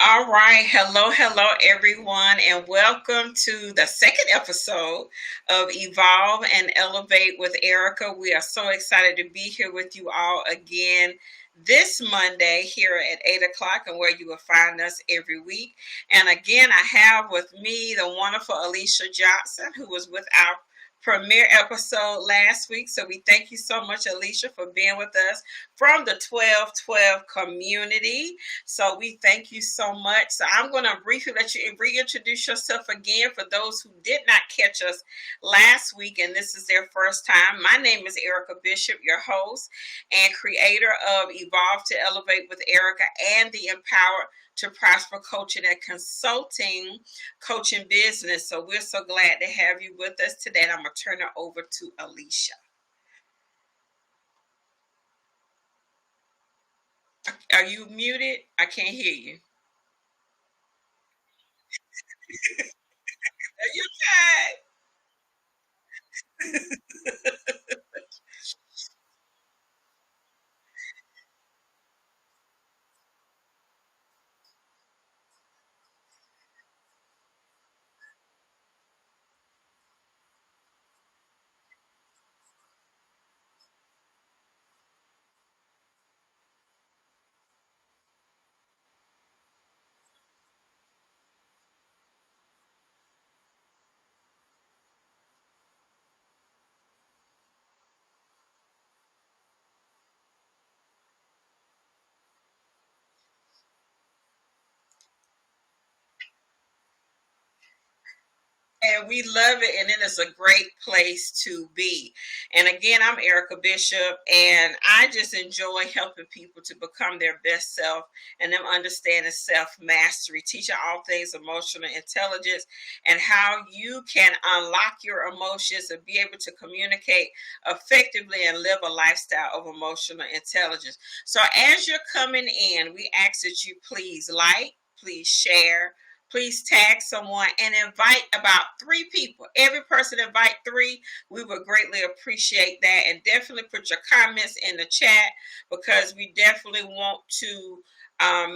All right. Hello, everyone, and welcome to the second episode of Evolve and Elevate with Erica. We are so excited to be here with you all again this Monday here at 8 o'clock, and where you will find us every week. And again, I have with me the wonderful Alicia Johnson, who was with our premiere episode last week. So we thank you so much, Alicia, for being with us from the 1212 community. So we thank you so much. So I'm going to briefly let you reintroduce yourself again for those who did not catch us last week and this is their first time. My name is Errica Bishop, your host and creator of Evolve to Elevate with Erica and the Empowered to Prosper Coaching and Consulting Coaching Business. So we're so glad to have you with us today. And I'm going to turn it over to Alicia. Are you muted? I can't hear you. Are you okay? And we love it, and it is a great place to be. And again, I'm Errica Bishop, and I just enjoy helping people to become their best self and them understanding self mastery, teaching all things emotional intelligence and how you can unlock your emotions and be able to communicate effectively and live a lifestyle of emotional intelligence. So, as you're coming in, we ask that you please like, please share, please tag someone and invite about three people. Every person invite three. We would greatly appreciate that. And definitely put your comments in the chat because we definitely want to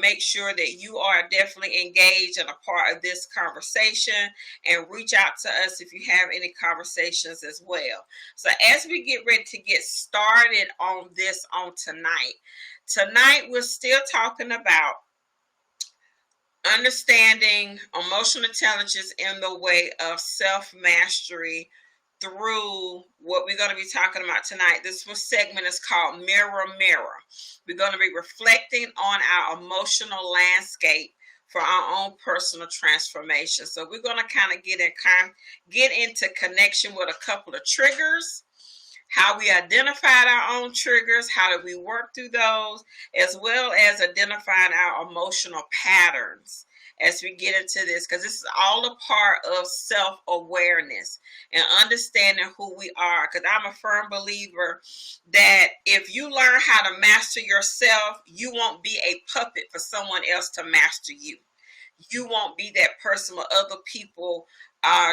make sure that you are definitely engaged and a part of this conversation, and reach out to us if you have any conversations as well. So as we get ready to get started on this on tonight we're still talking about understanding emotional intelligence in the way of self mastery through what we're going to be talking about tonight. This segment is called Mirror Mirror. We're going to be reflecting on our emotional landscape for our own personal transformation. So we're going to kind of get into connection with a couple of triggers, how we identified our own triggers, how did we work through those, as well as identifying our emotional patterns as we get into this, because this is all a part of self-awareness and understanding who we are. Because I'm a firm believer that if you learn how to master yourself, you won't be a puppet for someone else to master you. You won't be that person where other people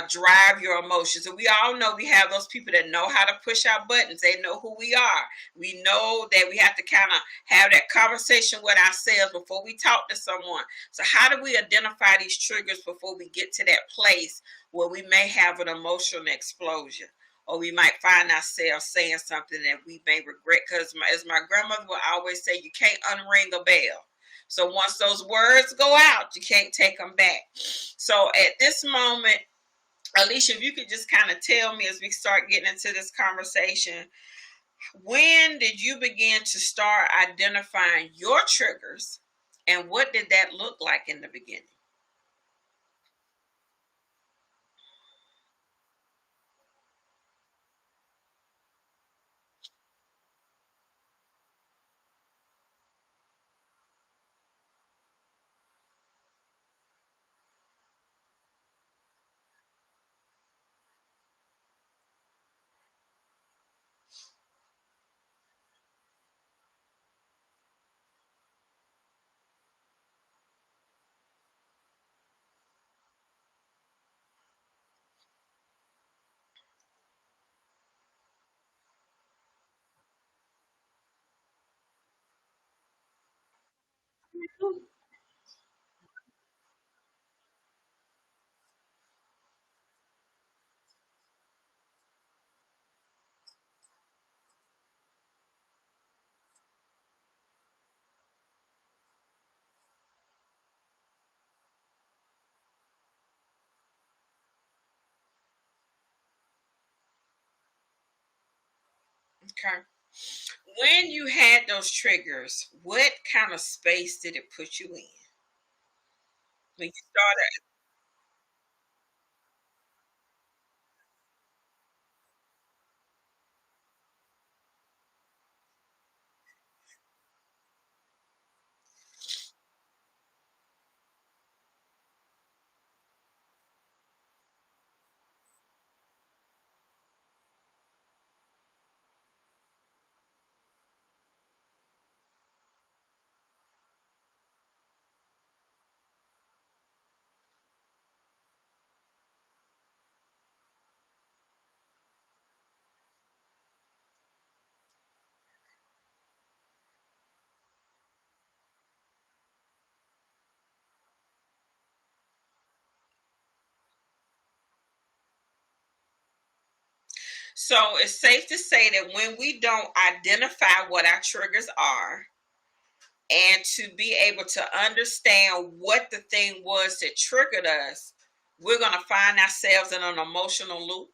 drive your emotions. And we all know we have those people that know how to push our buttons. They know who we are. We know that we have to kind of have that conversation with ourselves before we talk to someone. So how do we identify these triggers before we get to that place where we may have an emotional explosion? Or we might find ourselves saying something that we may regret. Because as my grandmother would always say, you can't unring a bell. So once those words go out, you can't take them back. So at this moment, Alicia, if you could just kind of tell me as we start getting into this conversation, when did you begin to start identifying your triggers and what did that look like in the beginning? Okay. When you had those triggers, what kind of space did it put you in? When you started. So it's safe to say that when we don't identify what our triggers are and to be able to understand what the thing was that triggered us, we're going to find ourselves in an emotional loop.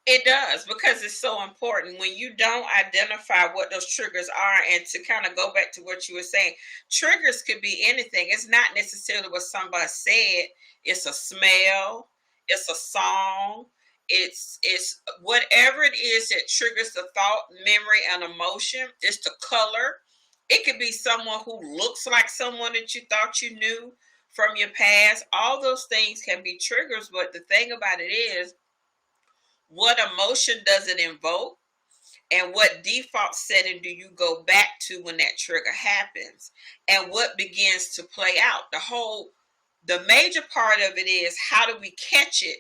It does, because it's so important when you don't identify what those triggers are. And to kind of go back to what you were saying, triggers could be anything. It's not necessarily what somebody said. It's a smell, it's a song, it's whatever it is that triggers the thought, memory, and emotion. It's the color. It could be someone who looks like someone that you thought you knew from your past. All those things can be triggers, but the thing about it is, what emotion does it invoke, and what default setting do you go back to when that trigger happens, and what begins to play out. The major part of it is, how do we catch it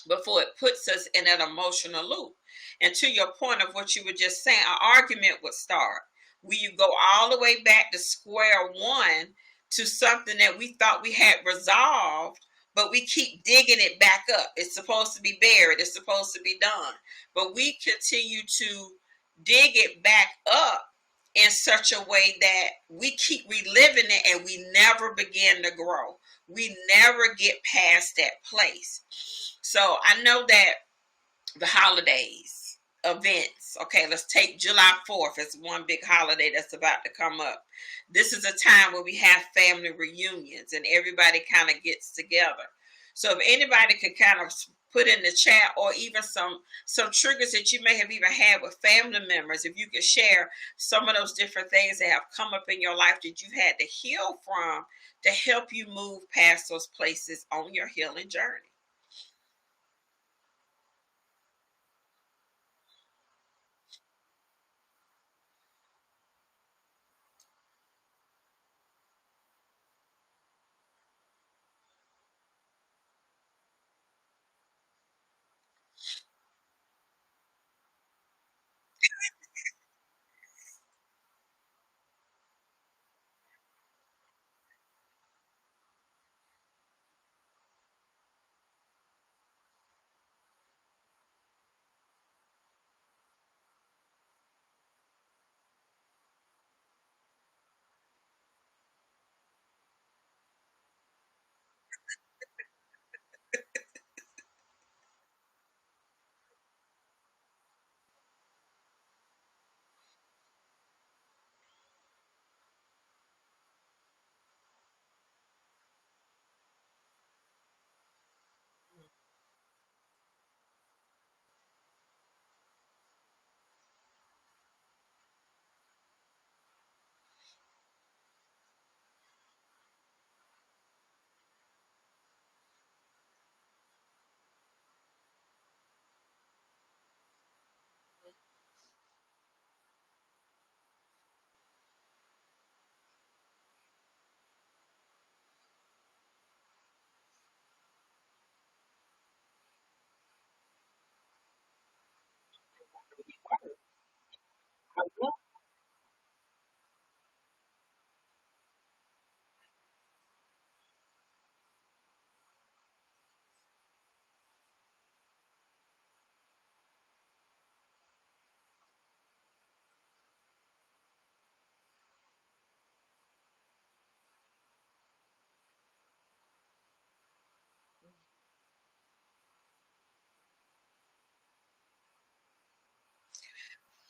before it puts us in an emotional loop? And to your point of what you were just saying, an argument would start where you go all the way back to square one, to something that we thought we had resolved, but we keep digging it back up. It's supposed to be buried, it's supposed to be done, but we continue to dig it back up in such a way that we keep reliving it, and we never begin to grow. We never get past that place. So I know that the holidays, events, okay, let's take July 4th as one big holiday that's about to come up. This is a time where we have family reunions and everybody kind of gets together. So if anybody could kind of put in the chat, or even some triggers that you may have even had with family members, if you could share some of those different things that have come up in your life that you've had to heal from, to help you move past those places on your healing journey.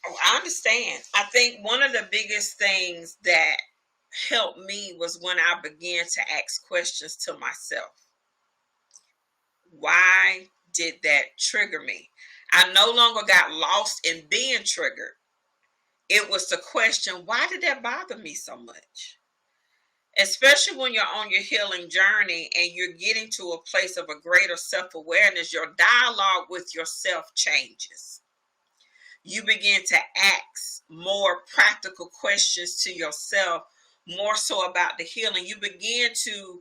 Oh, I understand. I think one of the biggest things that helped me was when I began to ask questions to myself. Why did that trigger me? I no longer got lost in being triggered. It was the question, why did that bother me so much? Especially when you're on your healing journey and you're getting to a place of a greater self awareness, your dialogue with yourself changes. You begin to ask more practical questions to yourself, more so about the healing. You begin to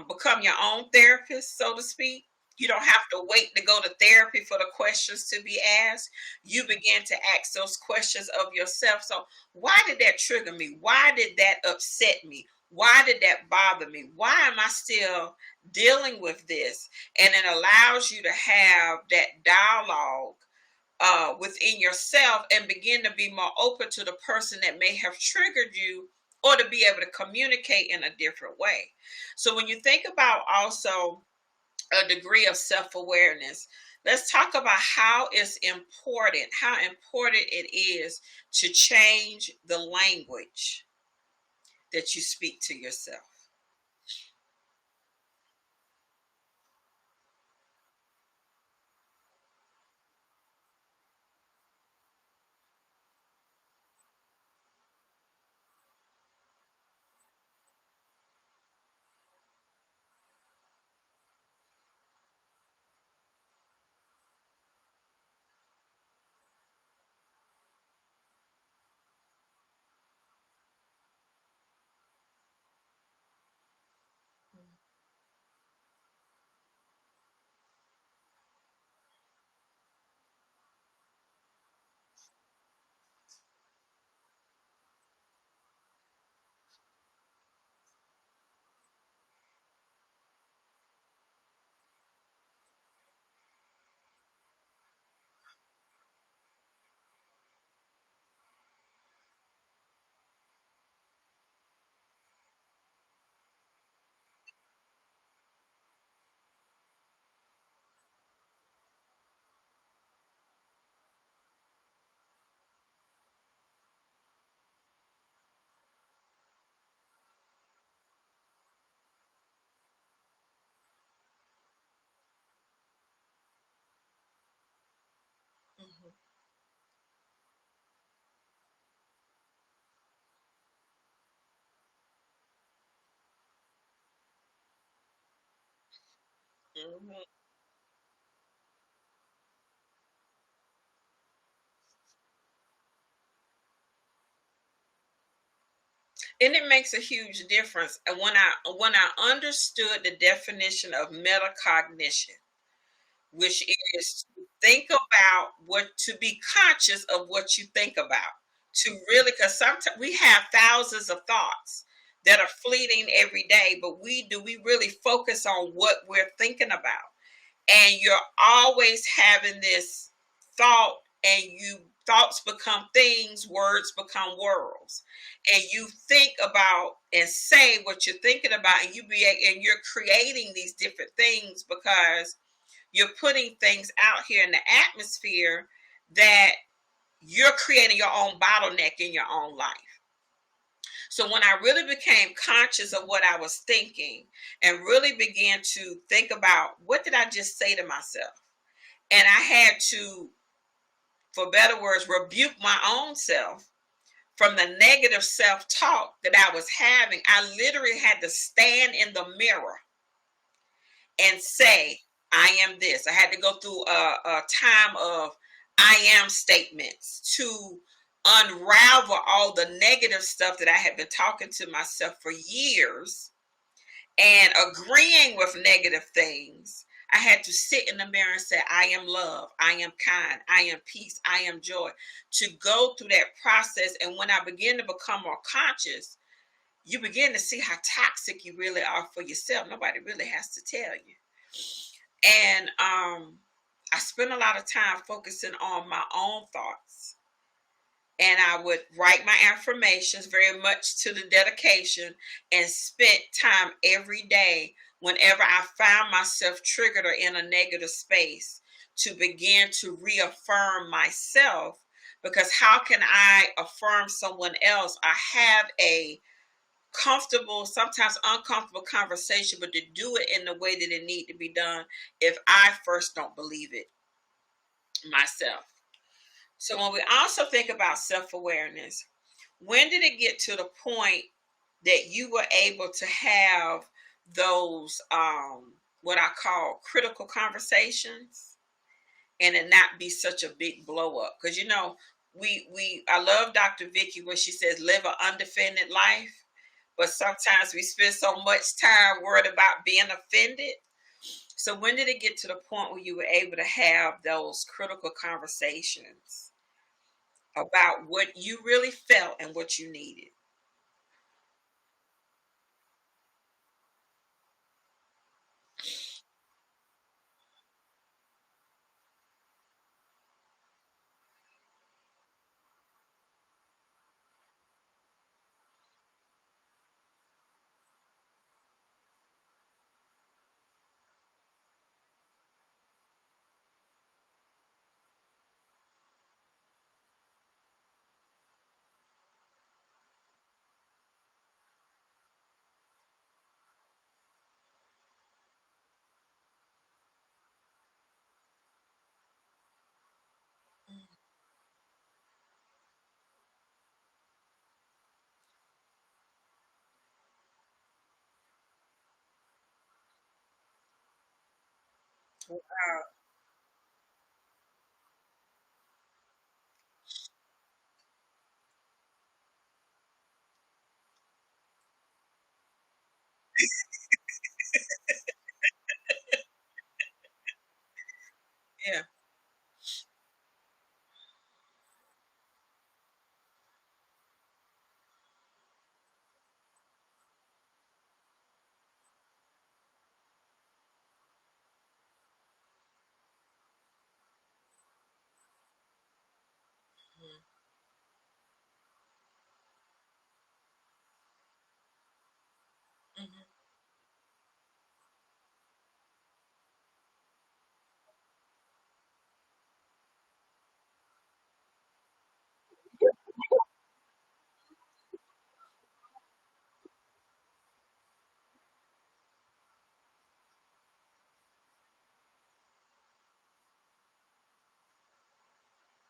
become your own therapist, so to speak. You don't have to wait to go to therapy for the questions to be asked. You begin to ask those questions of yourself. So, why did that trigger me? Why did that upset me? Why did that bother me? Why am I still dealing with this? And it allows you to have that dialogue within yourself and begin to be more open to the person that may have triggered you, or to be able to communicate in a different way. So when you think about also a degree of self-awareness, let's talk about how important it is to change the language that you speak to yourself. Mhm. Mhm. And it makes a huge difference. And when I understood the definition of metacognition, which is to think about what, to be conscious of what you think about, to really, because sometimes we have thousands of thoughts that are fleeting every day, but we really focus on what we're thinking about? And you're always having this thought, and you thoughts become things, words become worlds, and you think about and say what you're thinking about, and you're creating these different things because you're putting things out here in the atmosphere that you're creating your own bottleneck in your own life. So when I really became conscious of what I was thinking and really began to think about what did I just say to myself, and I had to, for better words, rebuke my own self from the negative self-talk that I was having. I literally had to stand in the mirror and say, I am this. I had to go through a time of I am statements to unravel all the negative stuff that I had been talking to myself for years and agreeing with negative things. I had to sit in the mirror and say, I am love, I am kind, I am peace, I am joy, to go through that process. And when I begin to become more conscious, you begin to see how toxic you really are for yourself. Nobody really has to tell you. And I spent a lot of time focusing on my own thoughts. And I would write my affirmations very much to the dedication, and spent time every day whenever I found myself triggered or in a negative space to begin to reaffirm myself, Because how can I affirm someone else? I have a comfortable, sometimes uncomfortable conversation, but to do it in the way that it need to be done if I first don't believe it myself. So when we also think about self-awareness, when did it get to the point that you were able to have those what I call critical conversations and it not be such a big blow up? Because we I love Dr. Vicky when she says live an undefended life, but sometimes we spend so much time worried about being offended. So when did it get to the point where you were able to have those critical conversations about what you really felt and what you needed? Uh, yeah. Mhm.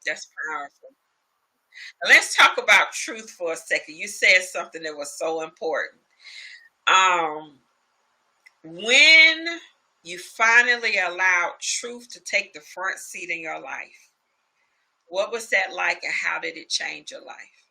That's powerful. Now, let's talk about truth for a second. You said something that was so important. Um, when you finally allowed truth to take the front seat in your life, what was that like and how did it change your life?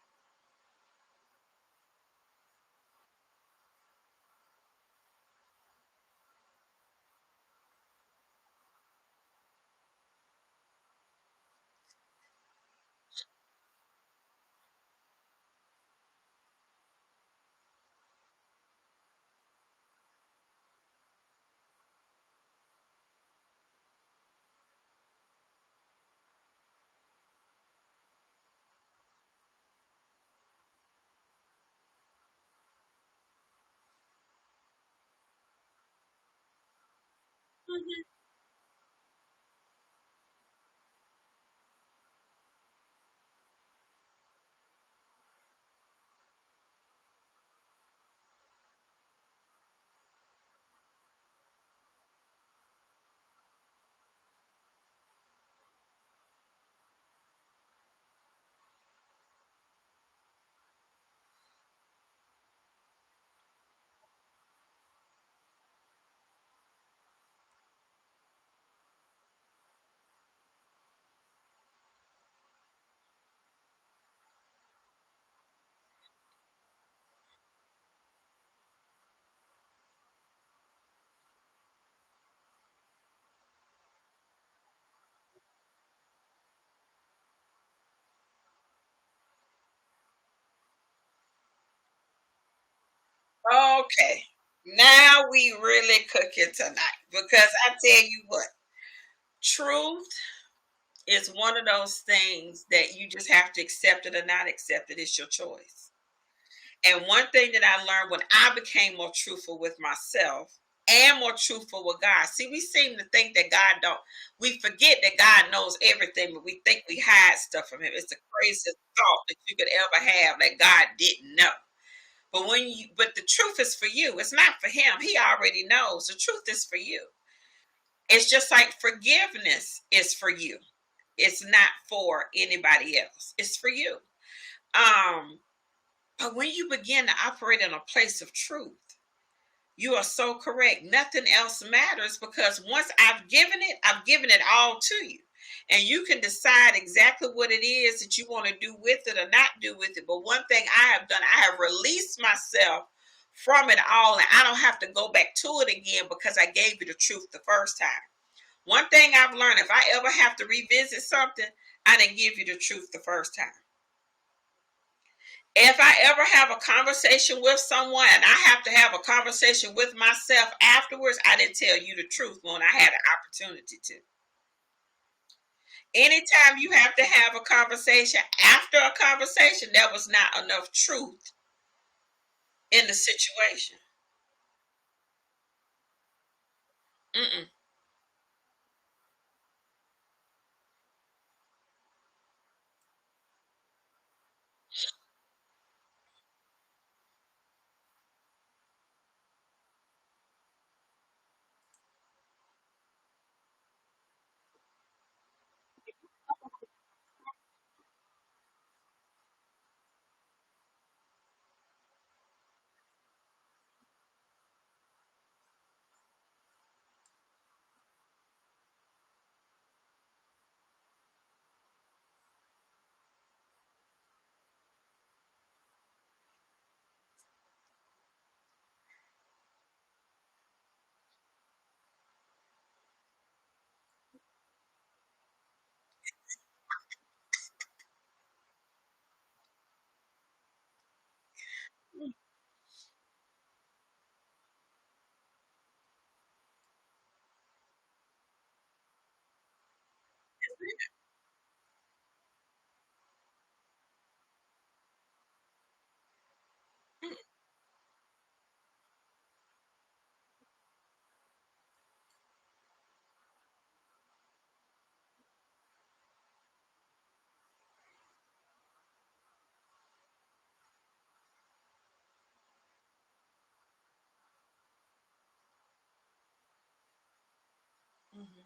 Mhm. Okay. Now we really cooking tonight because I tell you what, truth is one of those things that you just have to accept it or not accept it. It's your choice. And one thing that I learned when I became more truthful with myself, and more truthful with God. See, we seem to think that God don't. We forget that God knows everything, but we think we hide stuff from Him. It's the craziest thought that you could ever have that God didn't know. But the truth is for you. It's not for Him. He already knows. The truth is for you. It's just like forgiveness is for you. It's not for anybody else. It's for you. Um, but when you begin to operate in a place of truth, you are so correct. Nothing else matters, because once I've given it all to you. And you can decide exactly what it is that you want to do with it or not do with it. But one thing I have done, I have released myself from it all. And I don't have to go back to it again because I gave you the truth the first time. One thing I've learned, if I ever have to revisit something, I didn't give you the truth the first time. If I ever have a conversation with someone and I have to have a conversation with myself afterwards, I didn't tell you the truth when I had an opportunity to. Anytime you have to have a conversation after a conversation, there was not enough truth in the situation. Mm-mm. Mm-hmm.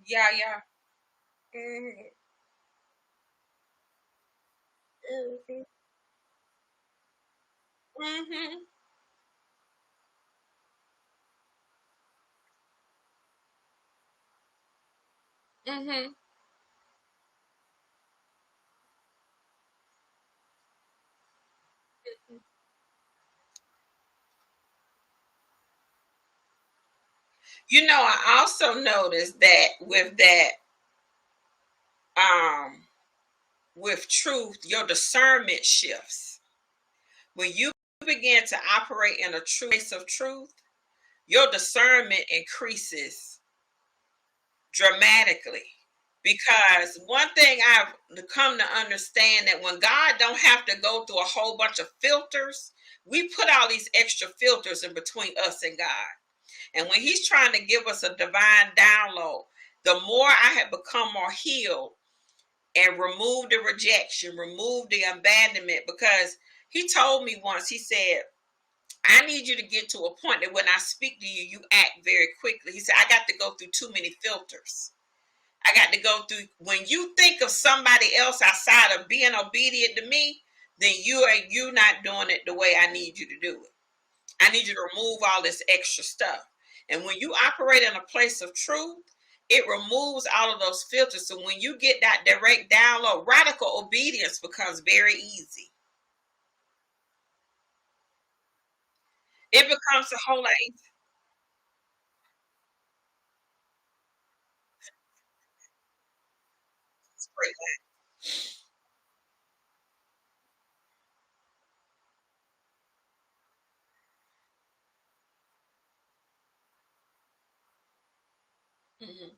Yeah, yeah. Mm-hmm. Mm-hmm. Mm-hmm. I also noticed that um, with truth, your discernment shifts. When you begin to operate in a true place of truth, your discernment increases dramatically. Because one thing I've come to understand, that when God don't have to go through a whole bunch of filters, we put all these extra filters in between us and God. And when He's trying to give us a divine download, the more I have become more healed and remove the rejection, remove the abandonment, because He told me once, He said, I need you to get to a point that when I speak to you, you act very quickly. He said, I got to go through too many filters. I got to go through, when you think of somebody else outside of being obedient to me, then you not doing it the way I need you to do it. I need you to remove all this extra stuff. And when you operate in a place of truth, it removes all of those filters. So when you get that direct download, radical obedience becomes very easy. It becomes a whole lot easier. Mm-hmm.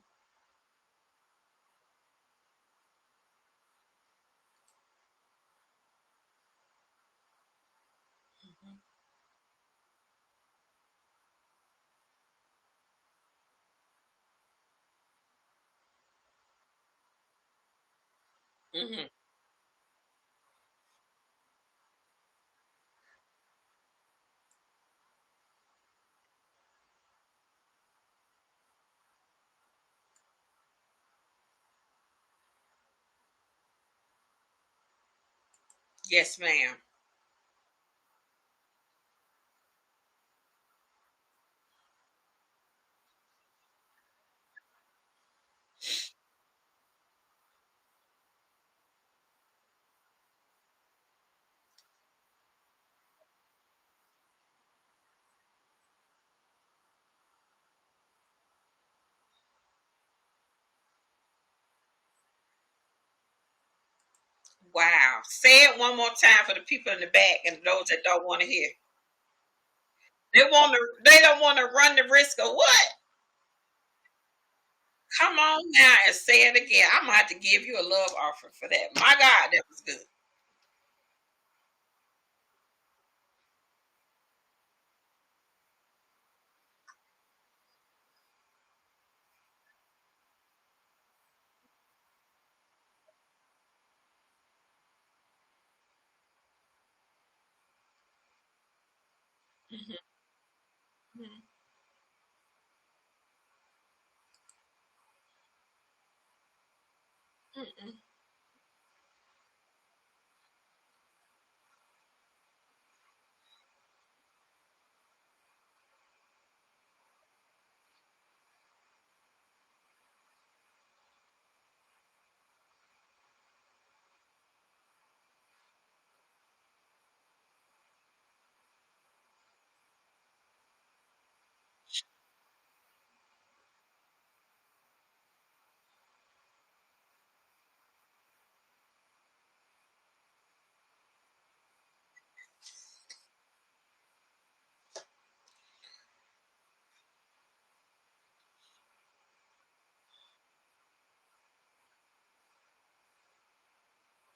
Mm-hmm. Yes, ma'am. Wow. Say it one more time for the people in the back and those that don't want to hear. They want to. They don't want to run the risk of what? Come on now and say it again. I'm gonna have to give you a love offering for that. My God, that was good. Mhm, mhm, mhm.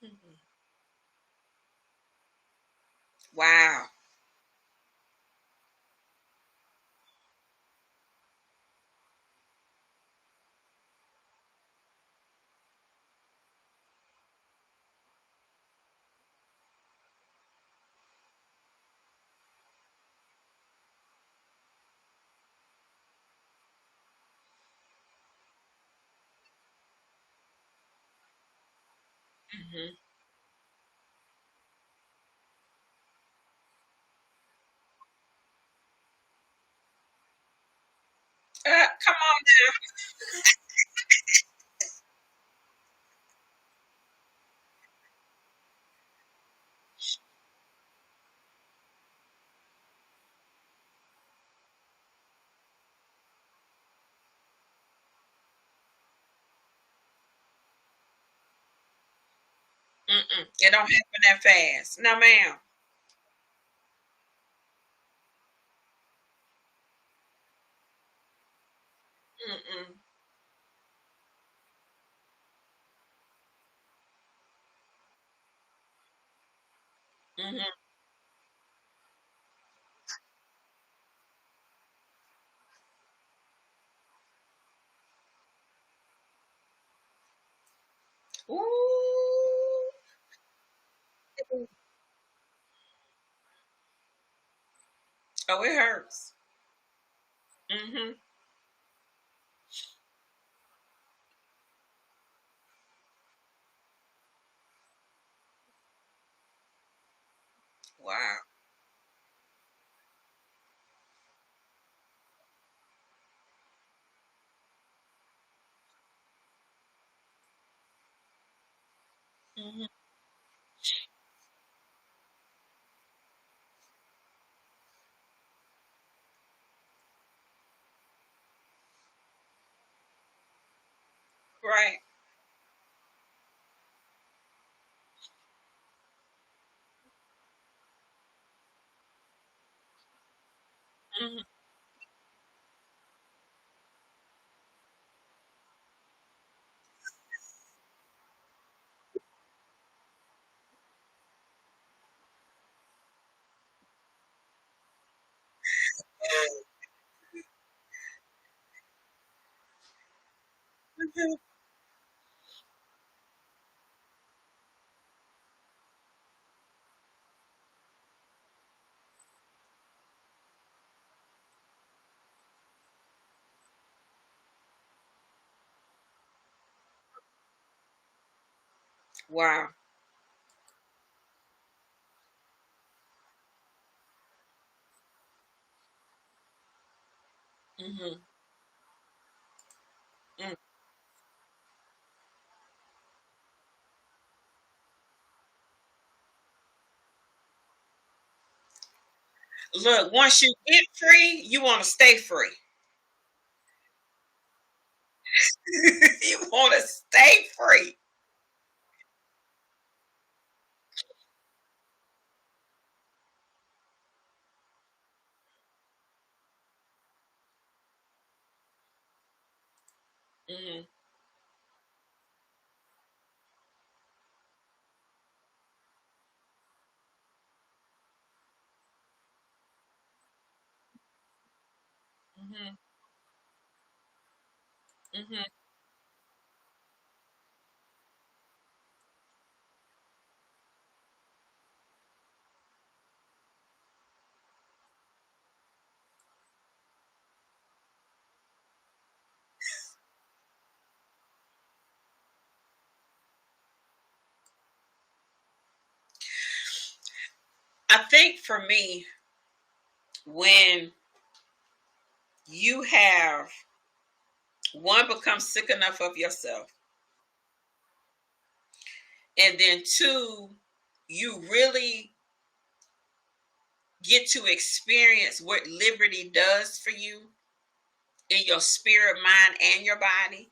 Mhm. Wow. Mhm. Come on now. Mm-mm. It don't happen that fast. No, ma'am. Mm-mm. Mm-hmm. Ooh. Oh, it hurts. Mm-hmm. Wow. Mm-hmm. Right. Mm-hmm. Wow. Mm-hmm. Mm. Look, once you get free, you want to stay free. You want to stay free. Mm-hmm. Mm-hmm. Mm-hmm. I think for me, when you have one, become sick enough of yourself, and then two, you really get to experience what liberty does for you in your spirit, mind, and your body,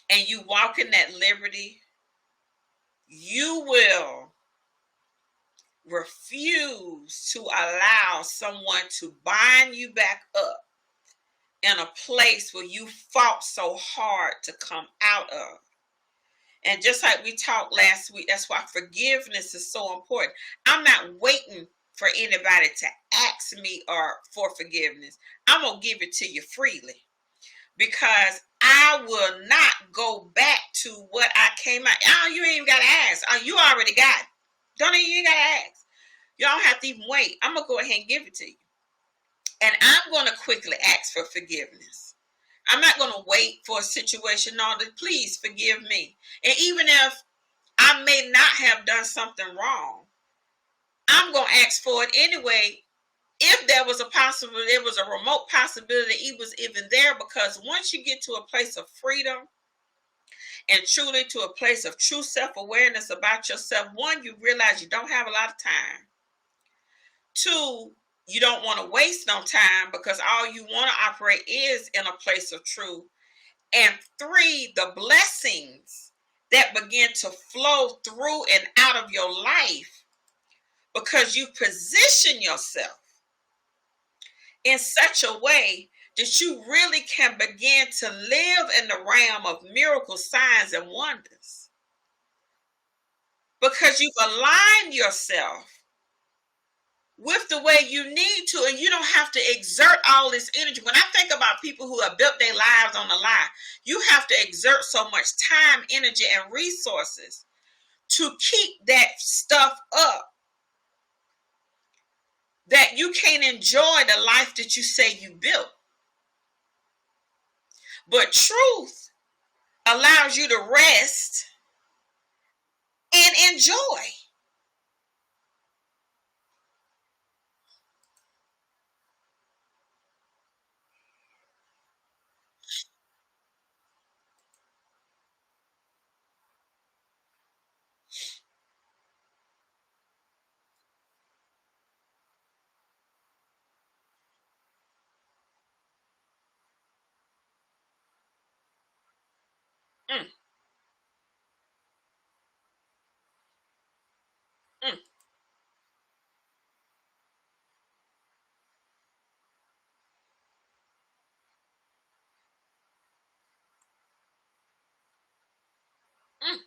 and you walk in that liberty, you will refuse to allow someone to bind you back up in a place where you fought so hard to come out of. And just like we talked last week, that's why forgiveness is so important. I'm not waiting for anybody to ask me or for forgiveness. I'm going to give it to you freely, because I will not go back to what I came out. Oh, you ain't even got to ask. Oh, you already got it. Don't even, you ain't got to ask. You don't have to even wait. I'm going to go ahead and give it to you. And I'm going to quickly ask for forgiveness. I'm not going to wait for a situation. No, please forgive me. And even if I may not have done something wrong, I'm going to ask for it anyway. If there was a possibility, there was a remote possibility it was even there, because once you get to a place of freedom and truly to a place of true self-awareness about yourself, one, you realize you don't have a lot of time. Two, you don't want to waste no time, because all you want to operate is in a place of truth. And three, the blessings that begin to flow through and out of your life, because you position yourself in such a way that you really can begin to live in the realm of miracle signs and wonders, because you've aligned yourself with the way you need to, and you don't have to exert all this energy. When I think about people who have built their lives on the lie, you have to exert so much time, energy, and resources to keep that stuff up, that you can't enjoy the life that you say you built. But truth allows you to rest and enjoy. Mm, mm, mm,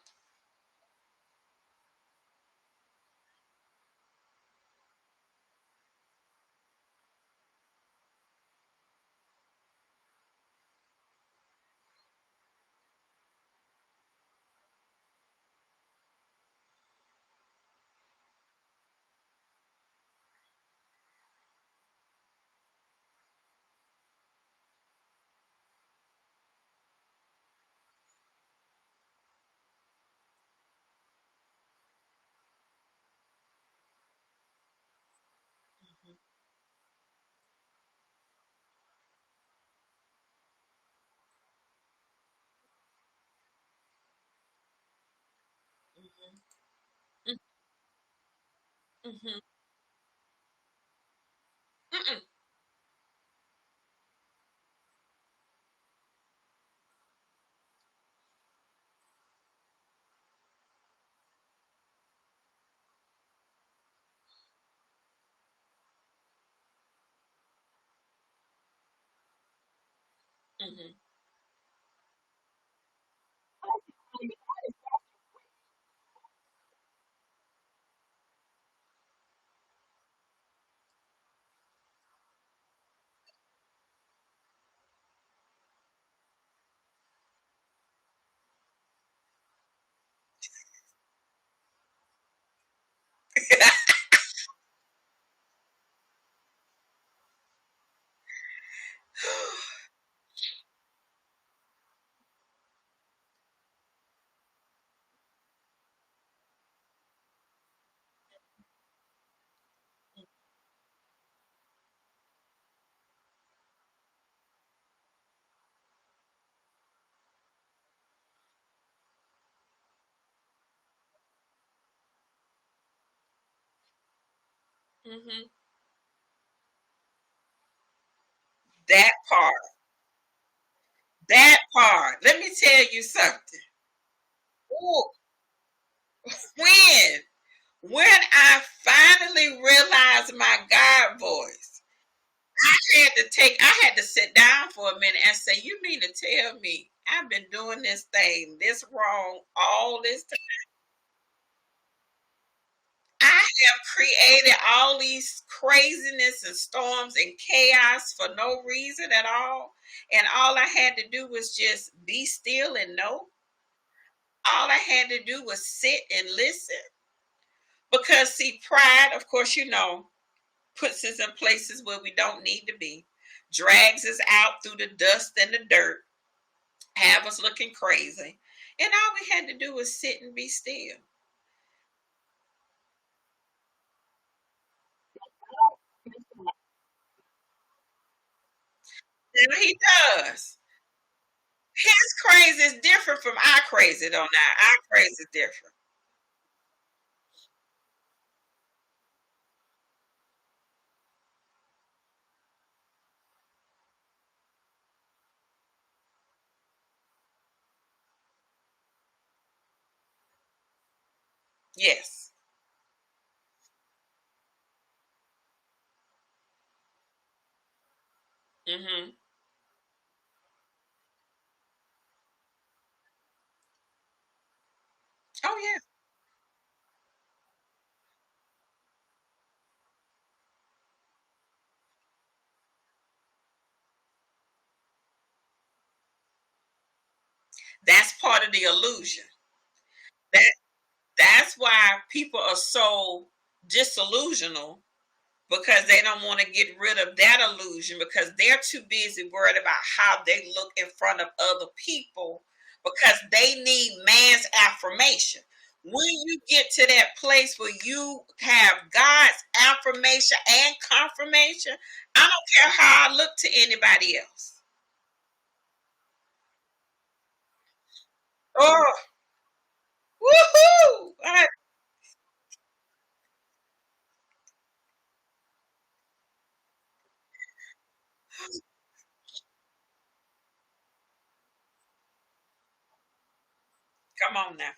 Mm-hmm. Mm-mm. Mm-hmm. Mm-hmm. That part. That part. Let me tell you something. Ooh, when I finally realized my God voice, I had to sit down for a minute and say, you mean to tell me I've been doing this thing this wrong all this time? I have created all these craziness and storms and chaos for no reason at all. And all I had to do was just be still and know. All I had to do was sit and listen. Because, see, pride, of course, puts us in places where we don't need to be, drags us out through the dust and the dirt, have us looking crazy. And all we had to do was sit and be still. And he does. His crazy is different from our crazy, though. Now, our crazy is different. Yes. Mm-hmm. Oh, yeah. That's part of the illusion. That that's why people are so disillusional because they don't want to get rid of that illusion because they're too busy worried about how they look in front of other people because they need man's affirmation. When you get to that place where you have God's affirmation and confirmation, I don't care how I look to anybody else. Oh, woohoo! Come on now.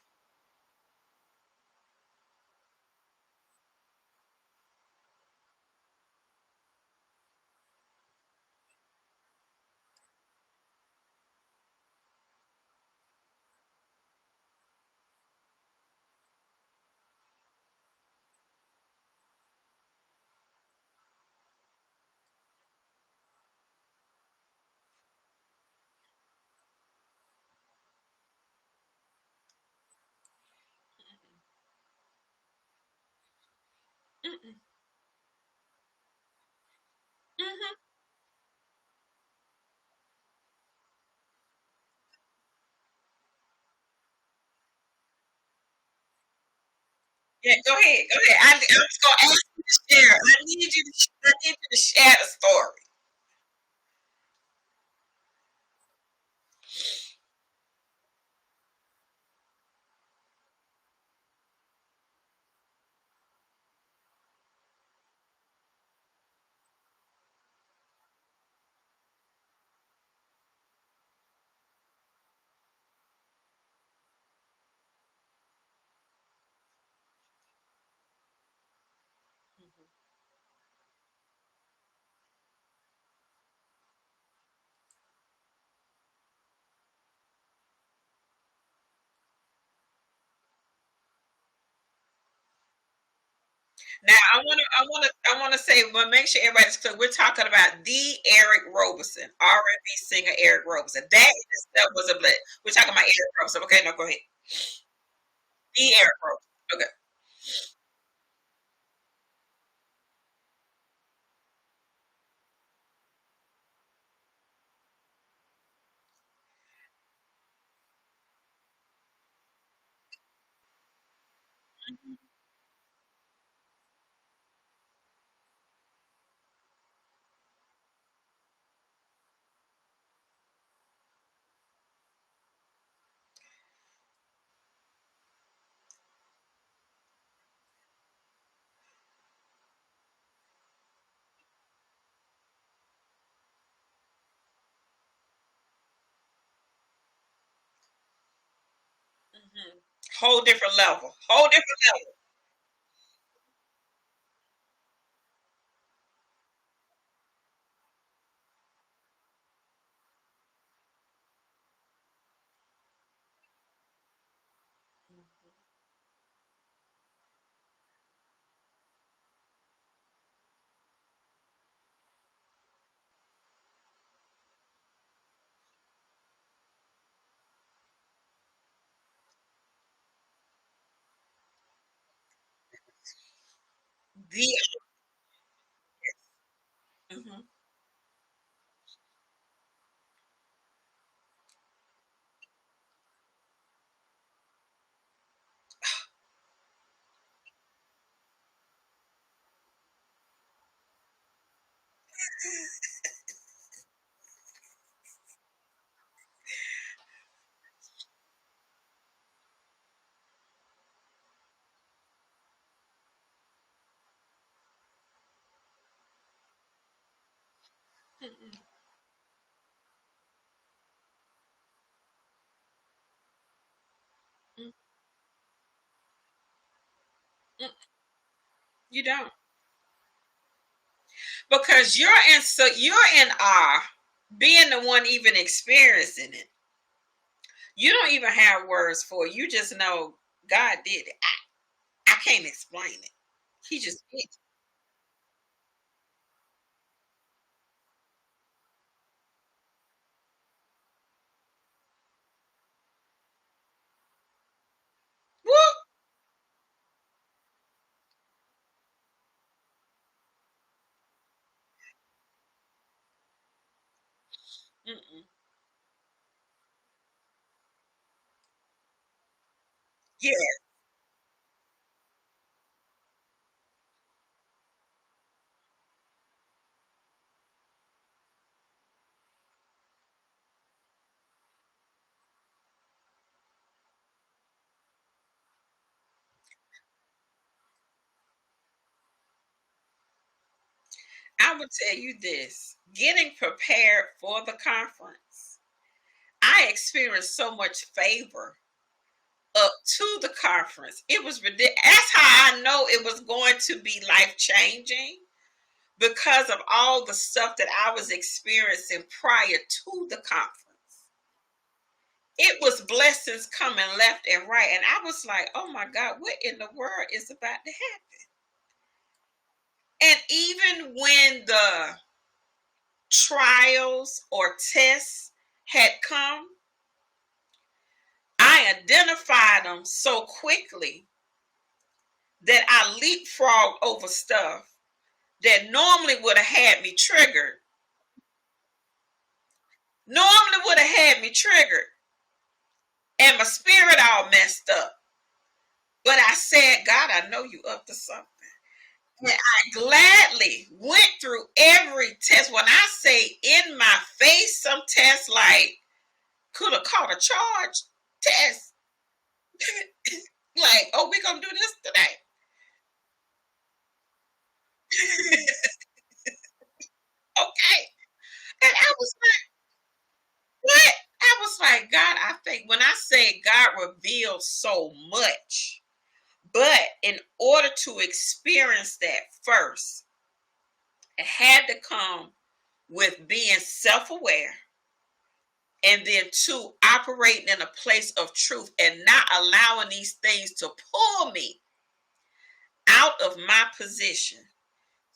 Mm-mm. Mm-hmm. Yeah, go ahead. Go ahead. I was going to ask you to share. I need you to share the story. Now I wanna say, but make sure everybody's clear. We're talking about the Eric Roberson, R&B singer Eric Roberson. That itself was a blessing. We're talking about Eric Roberson. Okay, no, go ahead. The Eric Roberson. Okay. Mhm. Whole different level. Whole different level. The mhm. Mm-mm. Mm-mm. Mm. You don't. Because you're in awe, being the one even experiencing it. You don't even have words for it. You just know God did it. I can't explain it. He just did it. Woo! Mm-mm. Yeah, I will tell you this. Getting prepared for the conference, I experienced so much favor up to the conference. It was ridiculous. That's how I know it was going to be life changing, because of all the stuff that I was experiencing prior to the conference. It was blessings coming left and right. And I was like, oh my God, what in the world is about to happen? And even when the trials or tests had come, I identified them so quickly that I leapfrogged over stuff that normally would have had me triggered. Normally would have had me triggered and my spirit all messed up. But I said, God, I know you up to something. And I gladly went through every test. When I say in my face, some tests like could have caught a charge test. Like, oh, we're gonna do this today. Okay. And I was like, what? I was like, God, I think when I say God revealed so much, but in order to experience that first, it had to come with being self aware, and then two, operating in a place of truth and not allowing these things to pull me out of my position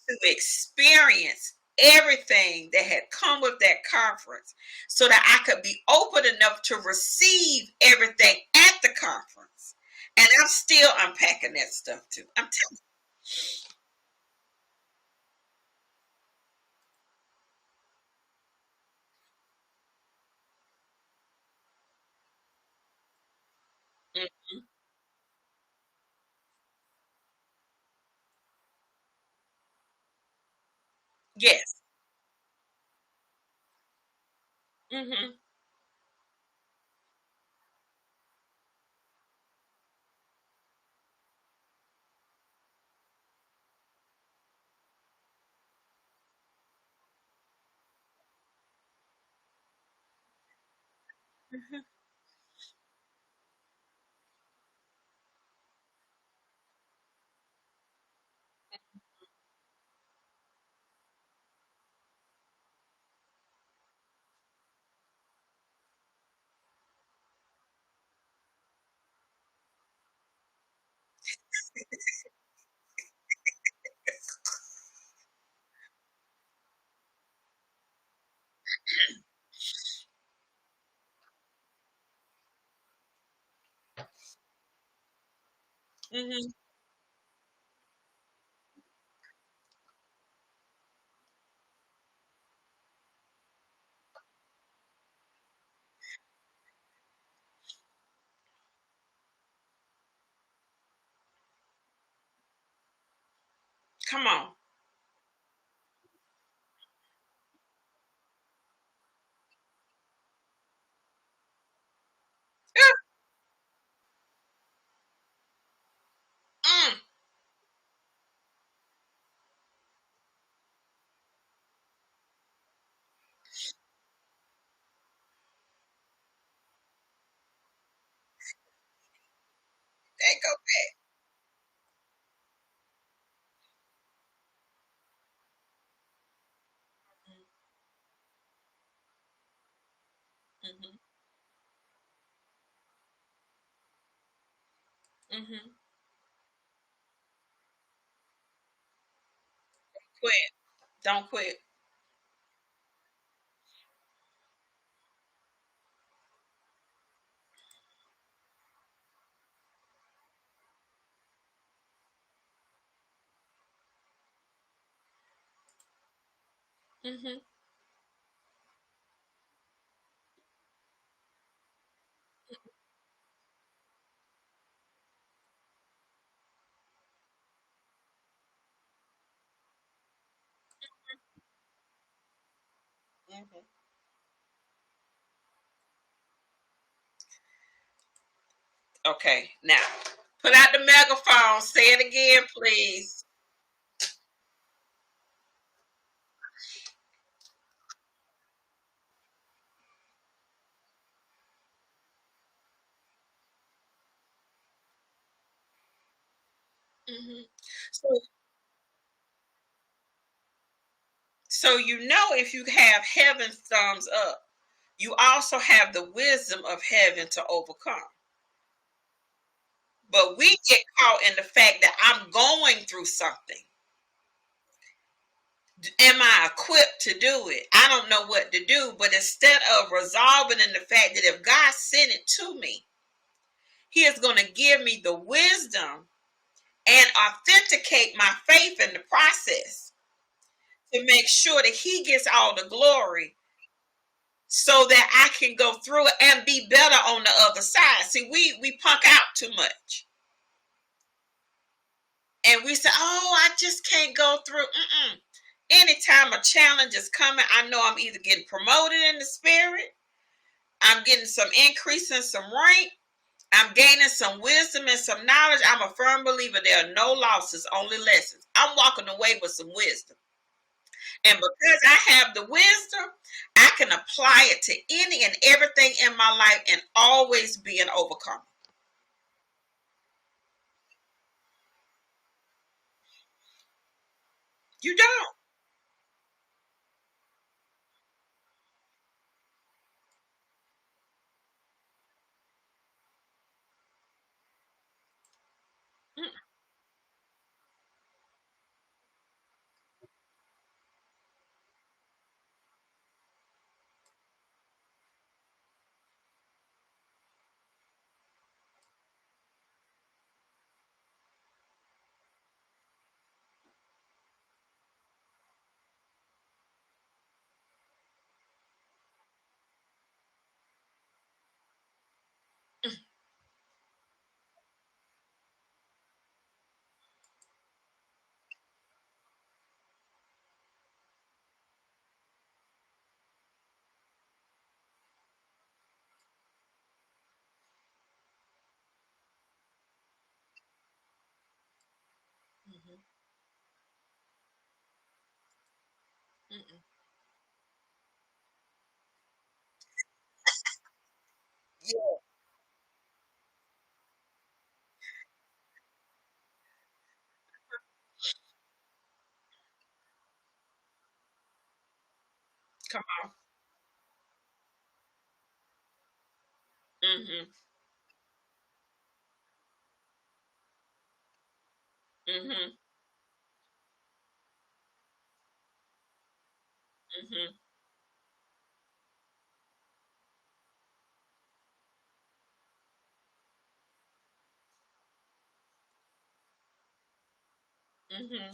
to experience everything that had come with that conference so that I could be open enough to receive everything at the conference. And I'm still unpacking that stuff too. I'm telling you. Yes. Hmm. Hmm. Hmm. Come on. Mm. They go back. Hmm. Hmm. Quit. Don't quit. Hmm. Hmm. Okay. Now, put out the megaphone. Say it again, please. Hmm. So, so you know, if you have heaven's thumbs up, you also have the wisdom of heaven to overcome. But we get caught in the fact that I'm going through something. Am I equipped to do it? I don't know what to do. But instead of resolving in the fact that if God sent it to me, He is going to give me the wisdom and authenticate my faith in the process to make sure that He gets all the glory so that I can go through it and be better on the other side. See, we punk out too much. And we say, oh, I just can't go through. Mm-mm. Anytime a challenge is coming, I know I'm either getting promoted in the spirit, I'm getting some increase in some rank, I'm gaining some wisdom and some knowledge. I'm a firm believer there are no losses, only lessons. I'm walking away with some wisdom. And because I have the wisdom, I can apply it to any and everything in my life and always be an overcomer. You don't. Mm-mm. Yeah. Come on. Mm-hmm. Mm-hmm. Mm-hmm. Mm-hmm.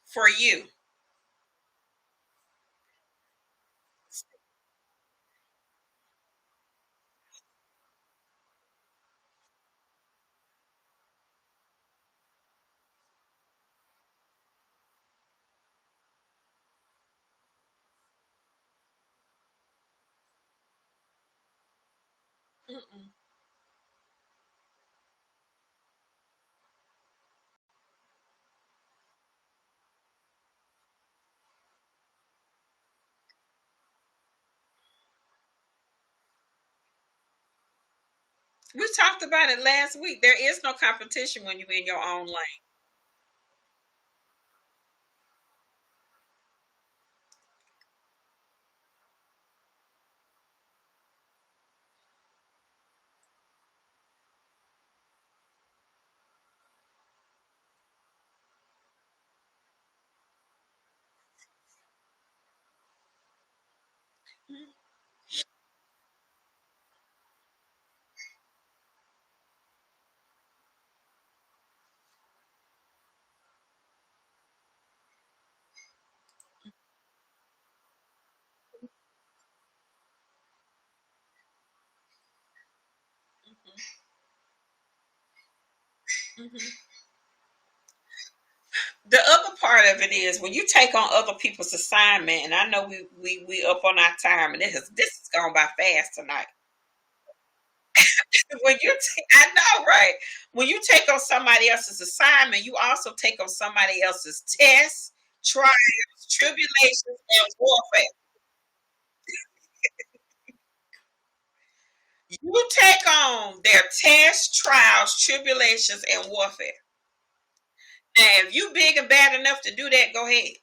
For you. Mm-mm. We talked about it last week. There is no competition when you're in your own lane. Mm-hmm. The other part of it is when you take on other people's assignment, and I know we up on our time, and this is going by fast tonight. When you I know, right? When you take on somebody else's assignment, you also take on somebody else's tests, trials, tribulations, and warfare. You take on their tests, trials, tribulations, and warfare. Now, if you big and bad enough to do that, go ahead.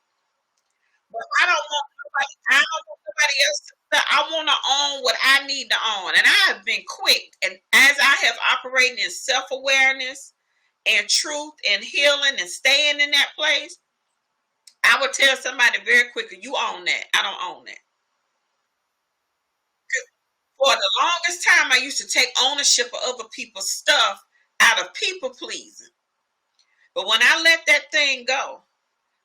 But I don't want nobody else I want to own what I need to own. And I have been quick. And as I have operated in self-awareness and truth and healing and staying in that place, I would tell somebody very quickly, you own that. I don't own that. For the longest time, I used to take ownership of other people's stuff out of people pleasing. But when I let that thing go,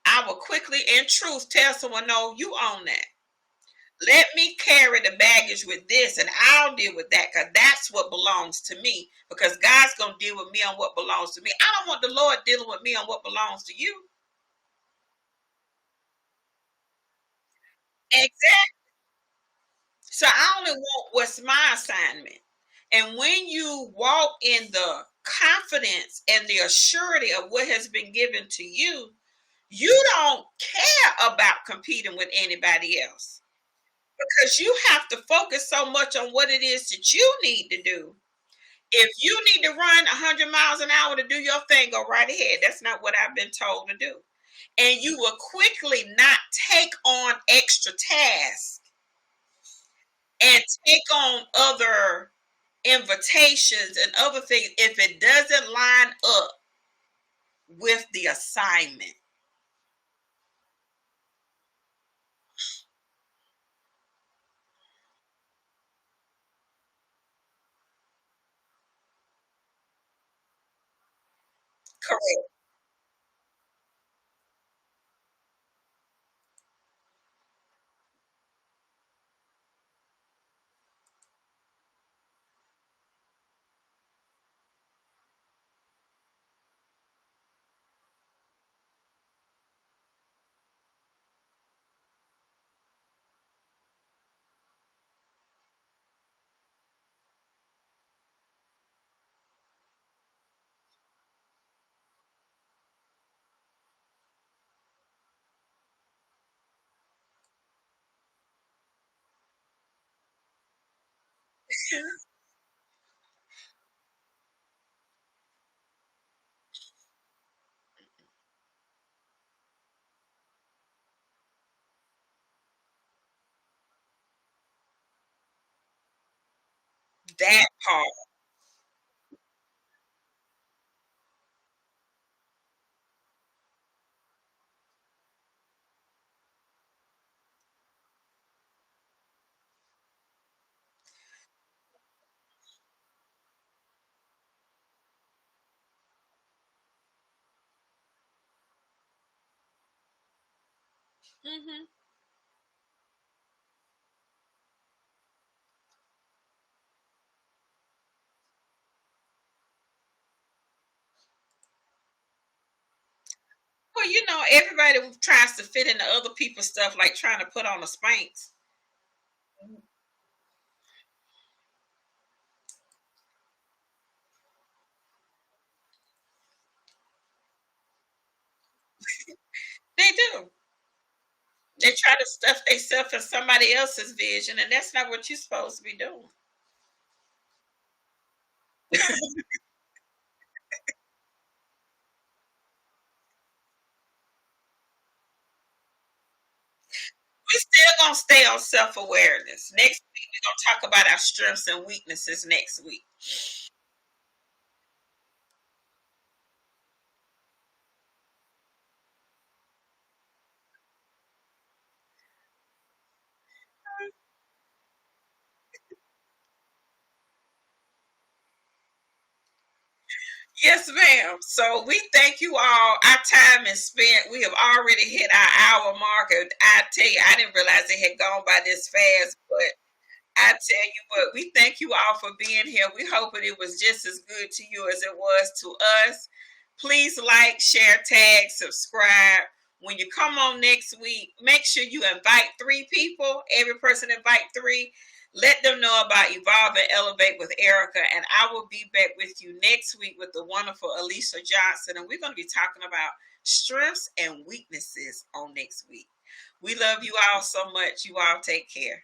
I will quickly, in truth, tell someone, no, you own that. Let me carry the baggage with this and I'll deal with that because that's what belongs to me. Because God's going to deal with me on what belongs to me. I don't want the Lord dealing with me on what belongs to you. Exactly. So I only want what's my assignment. And when you walk in the confidence and the assurity of what has been given to you, you don't care about competing with anybody else because you have to focus so much on what it is that you need to do. If you need to run 100 miles an hour to do your thing, go right ahead. That's not what I've been told to do. And you will quickly not take on extra tasks and take on other invitations and other things if it doesn't line up with the assignment. Correct. That part. Hmm. Well, everybody tries to fit into other people's stuff, like trying to put on a Spanx. They do. They try to stuff themselves in somebody else's vision, and that's not what you're supposed to be doing. We still gonna stay on self awareness. Next week we're gonna talk about our strengths and weaknesses next week. Yes, ma'am. So we thank you all. Our time is spent. We have already hit our hour mark. And I tell you, I didn't realize it had gone by this fast, but I tell you what, we thank you all for being here. We hope that it was just as good to you as it was to us. Please like, share, tag, subscribe. When you come on next week, make sure you invite 3 people. Every person invite 3. Let them know about Evolve and Elevate with Errica. And I will be back with you next week with the wonderful Alicia Johnson. And we're going to be talking about strengths and weaknesses on next week. We love you all so much. You all take care.